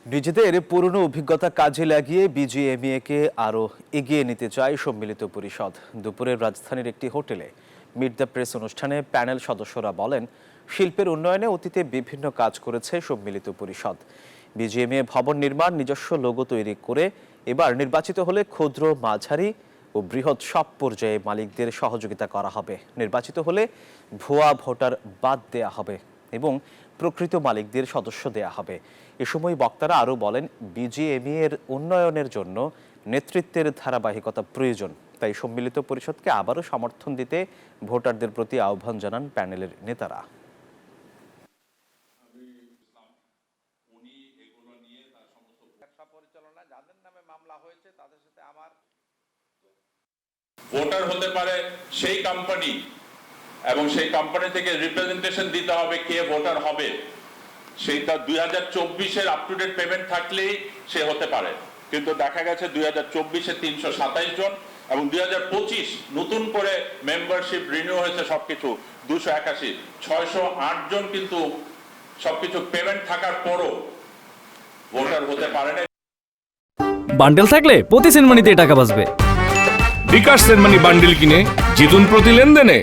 নিজেদের পুরনো অভিজ্ঞতা কাজে লাগিয়ে বিজিএমইএকে আরও এগিয়ে নিতে চায় সম্মিলিত পরিষদ। দুপুরে রাজধানীর একটি হোটেলে মিট দ্য প্রেস অনুষ্ঠানে প্যানেল সদস্যরা বলেন, শিল্পের উন্নয়নে অতীতে বিভিন্ন কাজ করেছে সম্মিলিত পরিষদ। বিজিএমইএ ভবন নির্মাণ, নিজস্ব লোগো তৈরি করে এবার নির্বাচিত হলে ক্ষুদ্র, মাঝারি ও বৃহৎ সব পর্যায়ে মালিকদের সহযোগিতা করা হবে। নির্বাচিত হলে ভুয়া ভোটার বাদ দেয়া হবে এবং প্রকৃত মালিকদের সদস্য দেয়া হবে। এ সময় বক্তারা আরও বলেন, বিজিএমইএ এর উন্নয়নের জন্য নেতৃত্বের ধারাবাহিকতা প্রয়োজন। তাই সম্মিলিত পরিষদকে আবারও সমর্থন দিতে ভোটারদের প্রতি আহ্বান জানান প্যানেলের নেতারা। ভোটার হতে পারে সেই কোম্পানি এবং সেই কোম্পানি থেকে রিপ্রেজেন্টেশন দিতে হবে কে ভোটার হবে। সেইটা 2024-এর আপ টু ডেট পেমেন্ট থাকলেই সে হতে পারে, কিন্তু দেখা গেছে 2024-এ 327 জন এবং 2025 নতুন করে মেম্বারশিপ রিনিউ হয়েছে সবকিছু 281, 608 জন কিন্তু সবকিছু পেমেন্ট থাকার পরও ভোটার হতে পারে না। বান্ডেল থাকলে প্রতি সেনমানিতে টাকা বাঁচবে। বিকাশ সেনমানি বান্ডেল কিনে জিতুন প্রতি লেনদেনে।